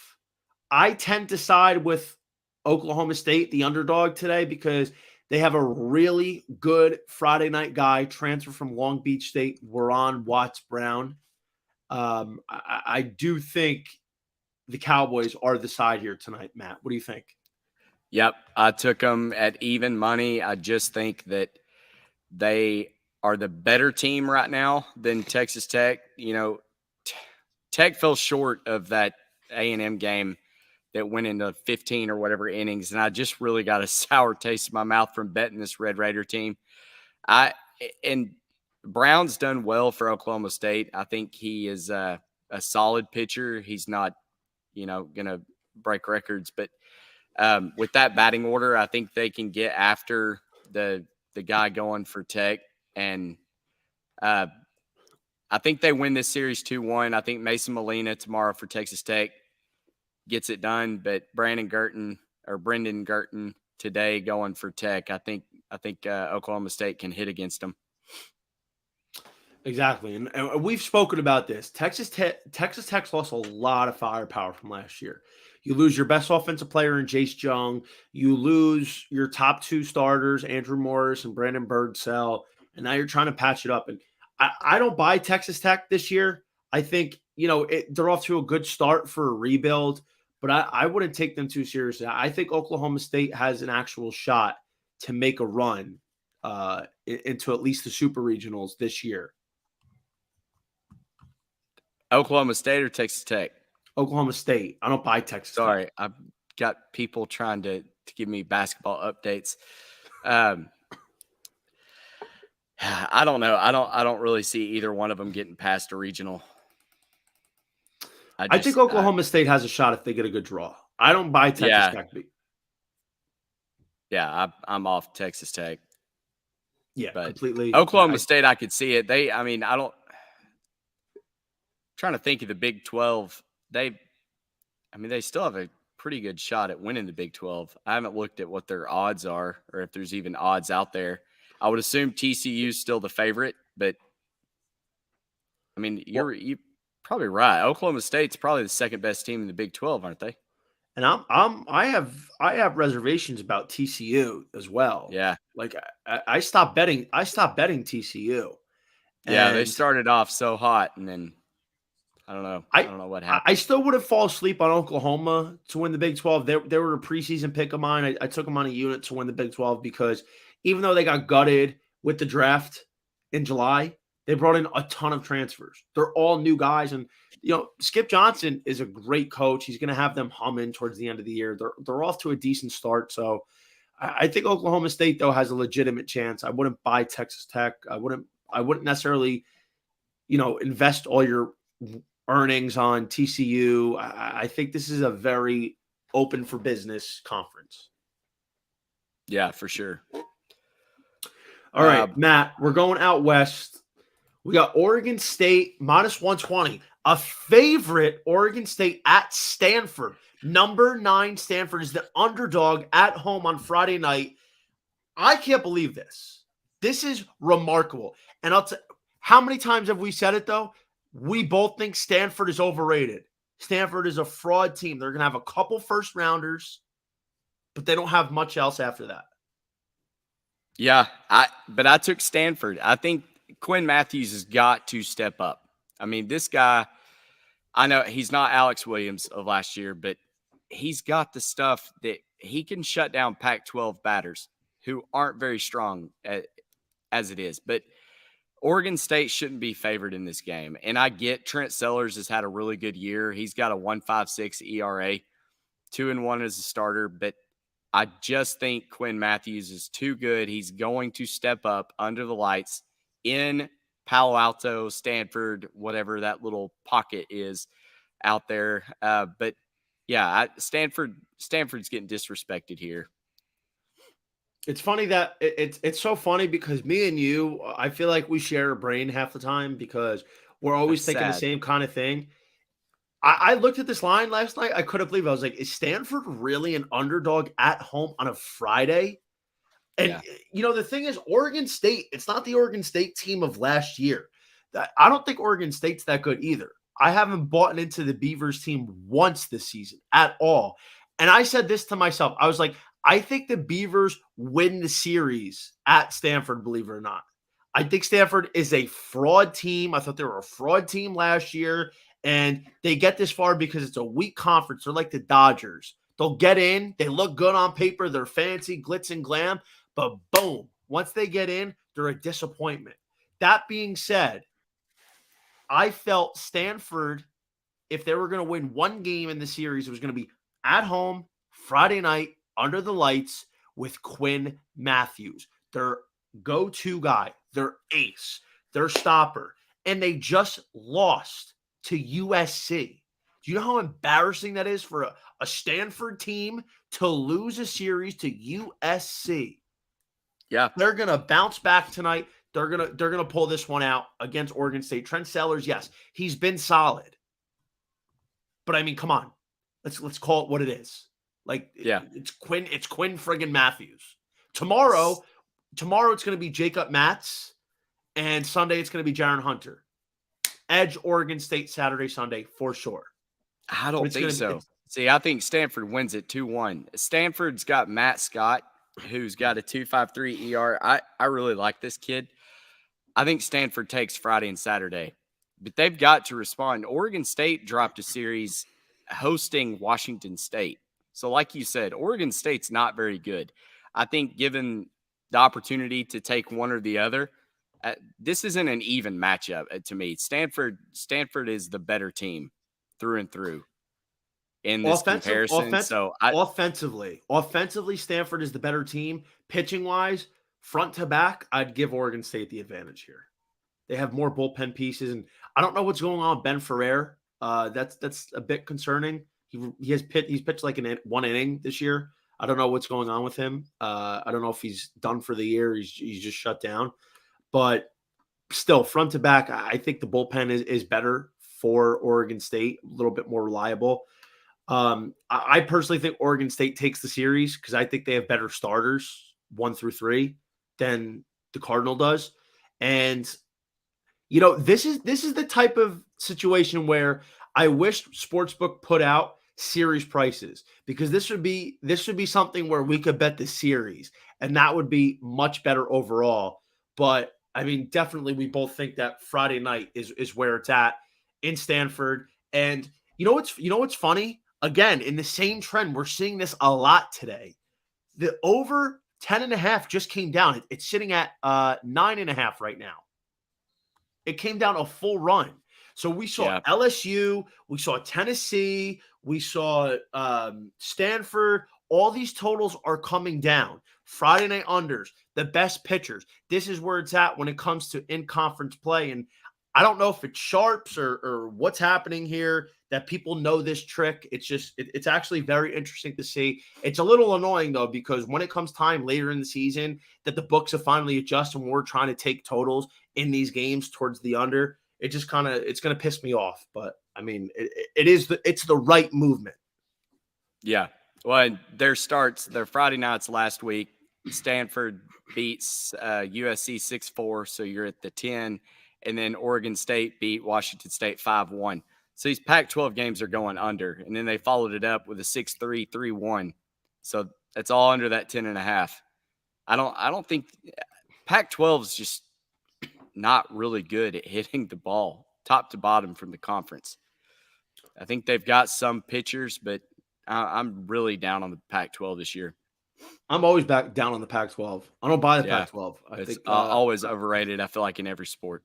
I tend to side with Oklahoma State, the underdog today, because they have a really good Friday night guy transfer from Long Beach State, Warren Watts-Brown. I do think the Cowboys are the side here tonight, Matt. What do you think? Yep, I took them at even money. I just think that they are the better team right now than Texas Tech. You know, Tech fell short of that A&M game that went into 15 or whatever innings, and I just really got a sour taste in my mouth from betting this Red Raider team. And Brown's done well for Oklahoma State. I think he is a solid pitcher. He's not, going to break records, but with that batting order, I think they can get after the guy going for Tech, and I think they win this series 2-1. I think Mason Molina tomorrow for Texas Tech gets it done, but Brendan Girton today going for Tech. I think Oklahoma State can hit against them. Exactly, and we've spoken about this. Texas Tech's lost a lot of firepower from last year. You lose your best offensive player in Jace Jung. You lose your top two starters, Andrew Morris and Brandon Birdsell, and now you're trying to patch it up. And I don't buy Texas Tech this year. I think, they're off to a good start for a rebuild, but I wouldn't take them too seriously. I think Oklahoma State has an actual shot to make a run into at least the Super Regionals this year. Oklahoma State or Texas Tech? Oklahoma State. I don't buy Texas Tech. Sorry, I've got people trying to give me basketball updates. I don't know. I don't really see either one of them getting past a regional. I think Oklahoma State has a shot if they get a good draw. I don't buy Texas Tech. Yeah, I'm off Texas Tech. Yeah, but completely. Oklahoma State, I could see it. Trying to think of the Big 12. They still have a pretty good shot at winning the Big 12. I haven't looked at what their odds are or if there's even odds out there. I would assume TCU is still the favorite, but you're probably right. Oklahoma State's probably the second best team in the Big 12, aren't they? And I have reservations about TCU as well. Yeah. Like I stopped betting TCU. Yeah, they started off so hot and then I don't know. I don't know what happened. I still wouldn't fall asleep on Oklahoma to win the Big 12. They were a preseason pick of mine. I took them on a unit to win the Big 12 because even though they got gutted with the draft in July, they brought in a ton of transfers. They're all new guys. And, Skip Johnson is a great coach. He's going to have them humming towards the end of the year. They're off to a decent start. So I think Oklahoma State, though, has a legitimate chance. I wouldn't buy Texas Tech. I wouldn't necessarily, invest all your earnings on TCU. I think this is a very open for business conference. Yeah, for sure. All right, Matt, we're going out west. We got Oregon State minus 120, a favorite Oregon State at Stanford. Number 9 Stanford is the underdog at home on Friday night. I can't believe this. This is remarkable. And how many times have we said it, though? We both think Stanford is overrated. Stanford is a fraud team. They're going to have a couple first rounders, but they don't have much else after that. Yeah, but I took Stanford. I think Quinn Matthews has got to step up. This guy, I know he's not Alex Williams of last year, but he's got the stuff that he can shut down Pac-12 batters who aren't very strong as it is. But Oregon State shouldn't be favored in this game. And I get Trent Sellers has had a really good year. He's got a 1.56 ERA, 2-1 as a starter, but I just think Quinn Matthews is too good. He's going to step up under the lights in Palo Alto, Stanford, whatever that little pocket is out there. But yeah, Stanford's getting disrespected here. It's funny that it's so funny because me and you, I feel like we share a brain half the time because we're always thinking the same kind of thing. I looked at this line last night. I couldn't believe it. I was like, is Stanford really an underdog at home on a Friday? And, the thing is, Oregon State, it's not the Oregon State team of last year. I don't think Oregon State's that good either. I haven't bought into the Beavers team once this season at all. And I said this to myself. I was like, I think the Beavers win the series at Stanford, believe it or not. I think Stanford is a fraud team. I thought they were a fraud team last year. And they get this far because it's a weak conference. They're like the Dodgers. They'll get in. They look good on paper. They're fancy, glitz and glam. But boom, once they get in, they're a disappointment. That being said, I felt Stanford, if they were going to win one game in the series, it was going to be at home, Friday night, under the lights with Quinn Matthews, their go-to guy, their ace, their stopper. And they just lost to USC. Do you know how embarrassing that is for a Stanford team to lose a series to USC? Yeah. They're going to bounce back tonight. They're going to pull this one out against Oregon State. Trent Sellers, yes, he's been solid. But I mean, come on. Let's call it what it is. Like, it's Quinn friggin' Matthews. Tomorrow it's going to be Jacob Matz, and Sunday it's going to be Jaron Hunter. Edge, Oregon State, Saturday, Sunday, for sure. I don't think so. See, I think Stanford wins it 2-1. Stanford's got Matt Scott, who's got a 2.53 ER. I really like this kid. I think Stanford takes Friday and Saturday, but they've got to respond. Oregon State dropped a series hosting Washington State. So like you said, Oregon State's not very good. I think given the opportunity to take one or the other, this isn't an even matchup to me. Stanford is the better team through and through in this comparison. Offensively, Stanford is the better team. Pitching wise, front to back, I'd give Oregon State the advantage here. They have more bullpen pieces, and I don't know what's going on with Ben Ferrer. That's a bit concerning. He's pitched like one inning this year. I don't know what's going on with him. I don't know if he's done for the year. He's just shut down. But still, front to back, I think the bullpen is better for Oregon State, a little bit more reliable. I personally think Oregon State takes the series because I think they have better starters 1 through 3 than the Cardinal does. And this is the type of situation where I wish Sportsbook put out series prices, because this would be something where we could bet the series, and that would be much better overall. But I mean, definitely we both think that Friday night is where it's at in Stanford. And what's funny? Again, in the same trend, we're seeing this a lot today. The over 10.5 just came down. It's sitting at 9.5 right now. It came down a full run. So we saw LSU, we saw Tennessee, we saw Stanford. All these totals are coming down. Friday night unders, the best pitchers. This is where it's at when it comes to in-conference play. And I don't know if it's sharps or what's happening here that people know this trick. It's actually very interesting to see. It's a little annoying, though, because when it comes time later in the season that the books have finally adjusted and we're trying to take totals in these games towards the under, it's going to piss me off. But I mean, it's the right movement. Yeah. Well, their Friday nights last week, Stanford beats USC 6-4. So you're at the 10, and then Oregon State beat Washington State 5-1. So these Pac-12 games are going under, and then they followed it up with a 6-3, 3-1. So that's all under that 10.5. I don't think Pac-12 is just not really good at hitting the ball top to bottom from the conference. I think they've got some pitchers, but I'm really down on the Pac-12 this year. I'm always back down on the Pac-12. I don't buy the Pac-12. I think always overrated. I feel like in every sport.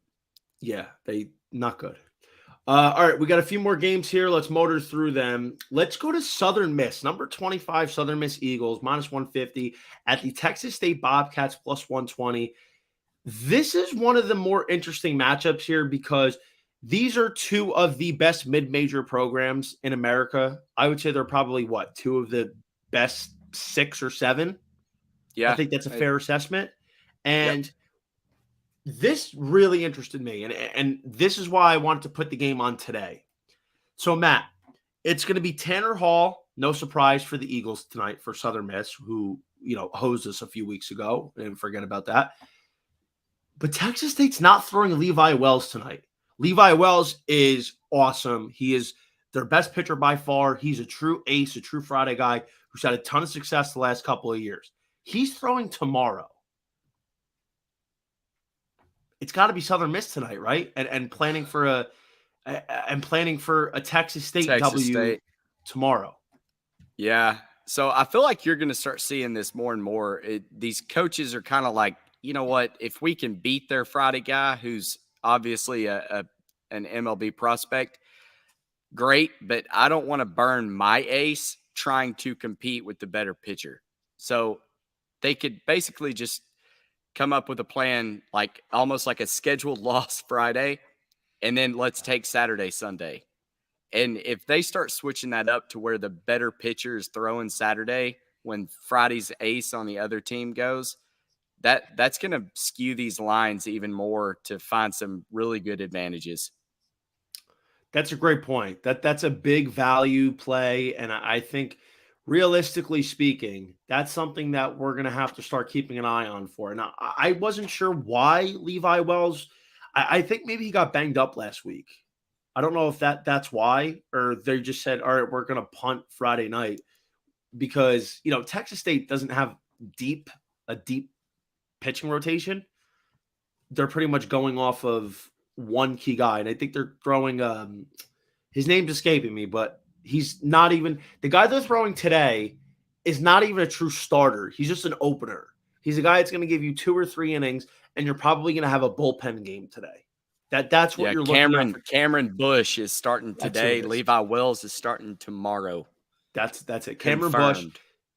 Yeah, they not good. All right, we got a few more games here. Let's motor through them. Let's go to Southern Miss, number 25, Southern Miss Eagles, -150 at the Texas State Bobcats, +120. This is one of the more interesting matchups here because these are two of the best mid-major programs in America. I would say they're probably, two of the best 6 or 7? Yeah. I think that's a fair assessment. And this really interested me, and this is why I wanted to put the game on today. So, Matt, It's going to be Tanner Hall. No surprise for the Eagles tonight for Southern Miss, who, hosed us a few weeks ago. And forget about that. But Texas State's not throwing Levi Wells tonight. Levi Wells is awesome. He is their best pitcher by far. He's a true ace, a true Friday guy who's had a ton of success the last couple of years. He's throwing tomorrow. It's got to be Southern Miss tonight, right? And planning for a Texas State W tomorrow. Yeah. So I feel like you're going to start seeing this more and more. These coaches are kind of like, you know what? If we can beat their Friday guy, who's obviously an MLB prospect, great. But I don't want to burn my ace trying to compete with the better pitcher. So they could basically just come up with a plan, like almost like a scheduled loss Friday, and then let's take Saturday, Sunday. And if they start switching that up to where the better pitcher is throwing Saturday when Friday's ace on the other team goes, that's going to skew these lines even more to find some really good advantages. That's a great point. That's a big value play, and I think realistically speaking, that's something that we're going to have to start keeping an eye on for. Now, I wasn't sure why Levi Wells. I think maybe he got banged up last week. I don't know if that's why, or they just said, all right, we're going to punt Friday night because, Texas State doesn't have a deep pitching rotation. They're pretty much going off of one key guy. And I think they're throwing, his name's escaping me, but he's not even, the guy they're throwing today is not even a true starter. He's just an opener. He's a guy that's going to give you 2 or 3 innings, and you're probably going to have a bullpen game today. That's what you're looking at. Cameron Bush is starting today. Levi Wells is starting tomorrow. That's it. Cameron Bush.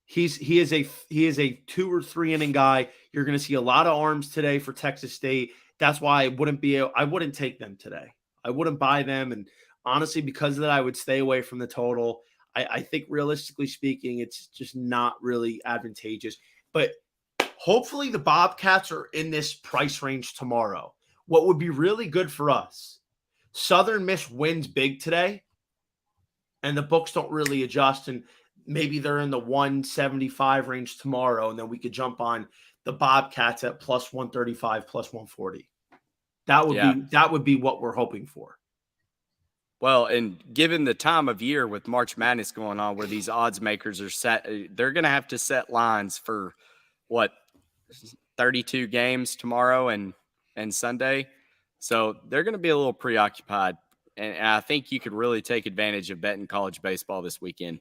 He is a 2 or 3 inning guy. You're going to see a lot of arms today for Texas State. That's why I wouldn't take them today. I wouldn't buy them, and honestly, because of that, I would stay away from the total. I think realistically speaking, it's just not really advantageous. But hopefully, the Bobcats are in this price range tomorrow. What would be really good for us, Southern Miss wins big today, and the books don't really adjust, and maybe they're in the 175 range tomorrow, and then we could jump on the Bobcats at plus 135, plus 140. That would be what we're hoping for. Well, and given the time of year with March Madness going on where these odds makers are set, they're going to have to set lines for, 32 games tomorrow and Sunday. So they're going to be a little preoccupied. And I think you could really take advantage of betting college baseball this weekend.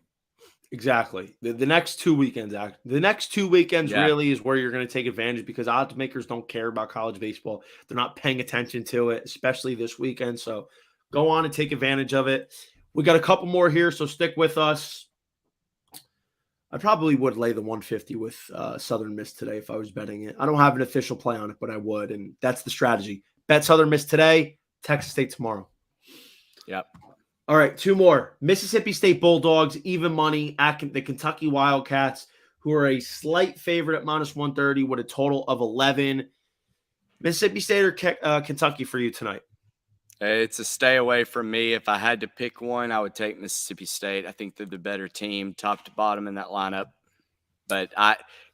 Exactly. The next 2 weekends, really is where you're going to take advantage because odds makers don't care about college baseball. They're not paying attention to it, especially this weekend. So go on and take advantage of it. We got a couple more here, so stick with us. I probably would lay the 150 with Southern Miss today if I was betting it. I don't have an official play on it, but I would, and that's the strategy. Bet Southern Miss today, Texas State tomorrow. Yep. All right, 2 more. Mississippi State Bulldogs, even money at the Kentucky Wildcats, who are a slight favorite at minus 130 with a total of 11. Mississippi State or Kentucky for you tonight? It's a stay away from me. If I had to pick one, I would take Mississippi State. I think they're the better team, top to bottom in that lineup. But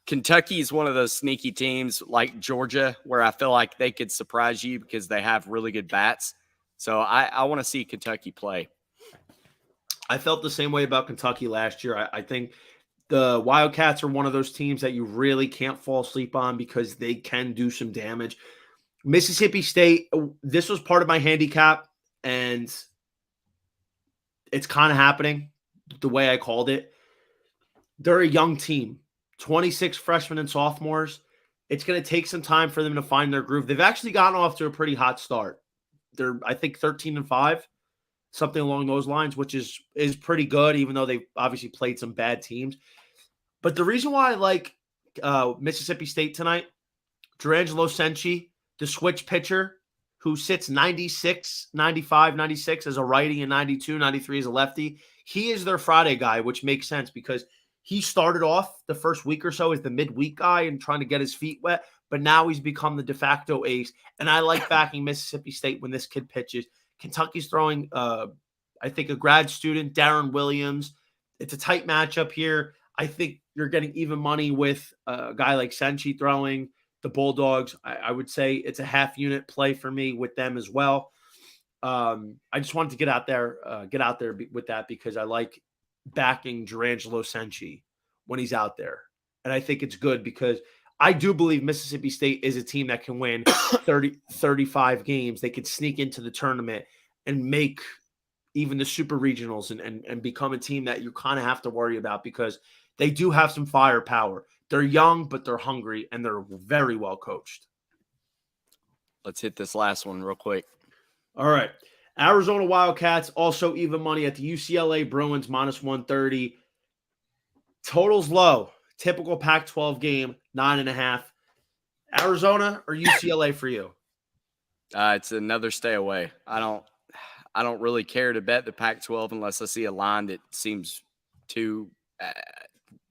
Kentucky is one of those sneaky teams like Georgia where I feel like they could surprise you because they have really good bats. So I want to see Kentucky play. I felt the same way about Kentucky last year. I think the Wildcats are one of those teams that you really can't fall asleep on because they can do some damage. Mississippi State, this was part of my handicap, and it's kind of happening the way I called it. They're a young team, 26 freshmen and sophomores. It's going to take some time for them to find their groove. They've actually gotten off to a pretty hot start. They're, I think, 13-5, something along those lines, which is pretty good, even though they've obviously played some bad teams. But the reason why I like Mississippi State tonight, Durangelo Senchi, the switch pitcher who sits 96, 95, 96 as a righty and 92, 93 as a lefty. He is their Friday guy, which makes sense because he started off the first week or so as the midweek guy and trying to get his feet wet, but now he's become the de facto ace. And I like backing Mississippi State when this kid pitches. Kentucky's throwing I think a grad student, Darren Williams, it's a tight matchup here. I think you're getting even money with a guy like Senshi throwing the Bulldogs. I would say it's a half unit play for me with them as well. I just wanted to get out there with that because I like backing Gerangelo Senshi when he's out there. And I think it's good because I do believe Mississippi State is a team that can win 35 games. They could sneak into the tournament and make even the super regionals and become a team that you kind of have to worry about because they do have some firepower. They're young, but they're hungry, and they're very well coached. Let's hit this last one real quick. All right. Arizona Wildcats, also even money at the UCLA Bruins, -130. Totals low. Typical Pac-12 game, 9.5. Arizona or UCLA for you? It's another stay away. I don't really care to bet the Pac-12 unless I see a line that seems too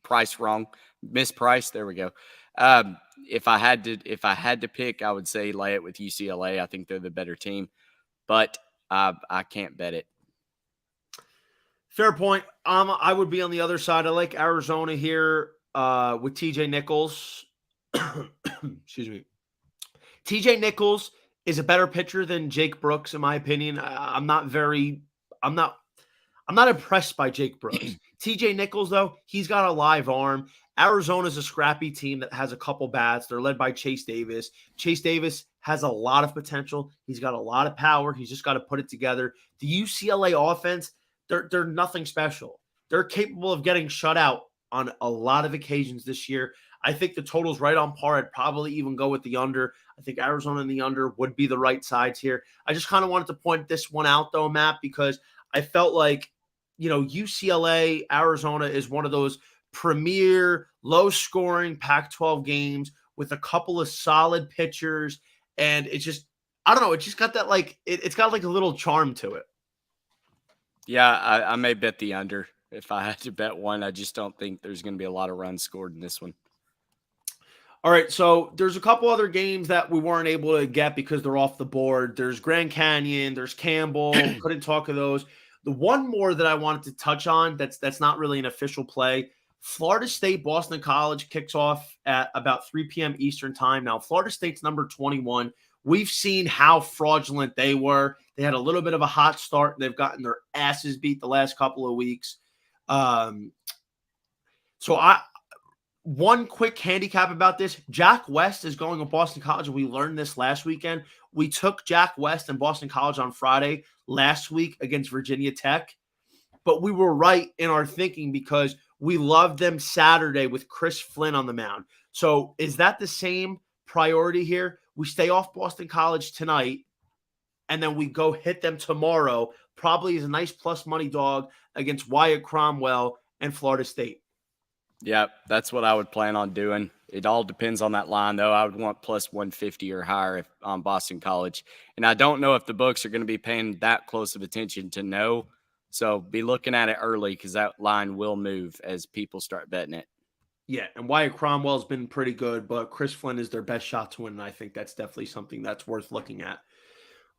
priced wrong, mispriced. There we go. If I had to pick, I would say lay it with UCLA. I think they're the better team, but I can't bet it. Fair point. I would be on the other side. I like Arizona here with TJ Nichols. Excuse me. TJ Nichols is a better pitcher than Jake Brooks, in my opinion. I'm not impressed by Jake Brooks. TJ Nichols, though, he's got a live arm. Arizona's a scrappy team that has a couple bats. They're led by Chase Davis. Chase Davis has a lot of potential. He's got a lot of power. He's just got to put it together. The UCLA offense, they're nothing special. They're capable of getting shut out on a lot of occasions this year. I think the total's right on par. I'd probably even go with the under. I think Arizona and the under would be the right sides here. I just kind of wanted to point this one out, though, Matt, because I felt like, UCLA, Arizona is one of those premier, low-scoring Pac-12 games with a couple of solid pitchers, and it's just, I don't know, it just got that, it's got like a little charm to it. Yeah, I may bet the under if I had to bet one. I just don't think there's going to be a lot of runs scored in this one. All right, so there's a couple other games that we weren't able to get because they're off the board. There's Grand Canyon, there's Campbell, couldn't talk of those. The one more that I wanted to touch on that's not really an official play, Florida State, Boston College kicks off at about 3 p.m. Eastern time. Now, Florida State's number 21. We've seen how fraudulent they were. They had a little bit of a hot start. They've gotten their asses beat the last couple of weeks. One quick handicap about this, Jack West is going to Boston College. We learned this last weekend. We took Jack West and Boston College on Friday last week against Virginia Tech, but we were right in our thinking because we loved them Saturday with Chris Flynn on the mound. So is that the same priority here? We stay off Boston College tonight, and then we go hit them tomorrow, probably as a nice plus money dog against Wyatt Cromwell and Florida State. Yeah, that's what I would plan on doing. It all depends on that line, though. I would want plus 150 or higher on Boston College. And I don't know if the books are going to be paying that close of attention to know. So be looking at it early because that line will move as people start betting it. Yeah, and Wyatt Cromwell's been pretty good, but Chris Flynn is their best shot to win, and I think that's definitely something that's worth looking at.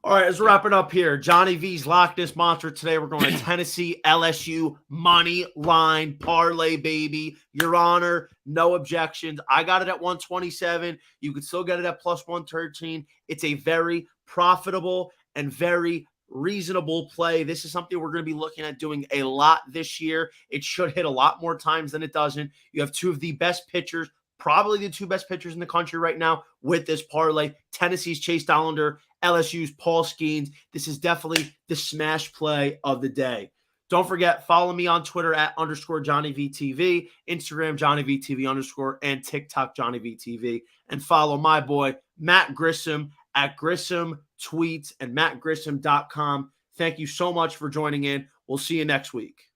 All right, let's wrap it up here. Johnny V's Loch Ness Monster today. We're going to Tennessee, LSU, money line, parlay, baby. Your Honor, no objections. I got it at 127. You could still get it at plus 113. It's a very profitable and very reasonable play. This is something we're going to be looking at doing a lot this year. It should hit a lot more times than it doesn't. You have two of the best pitchers, probably the two best pitchers in the country right now with this parlay. Tennessee's Chase Dollander, LSU's Paul Skeens. This is definitely the smash play of the day. Don't forget, follow me on Twitter at _JohnnyVTV, Instagram JohnnyVTV_, and TikTok JohnnyVTV. And follow my boy, Matt Grissom, at Grissom Tweets and mattgrissom.com. Thank you so much for joining in. We'll see you next week.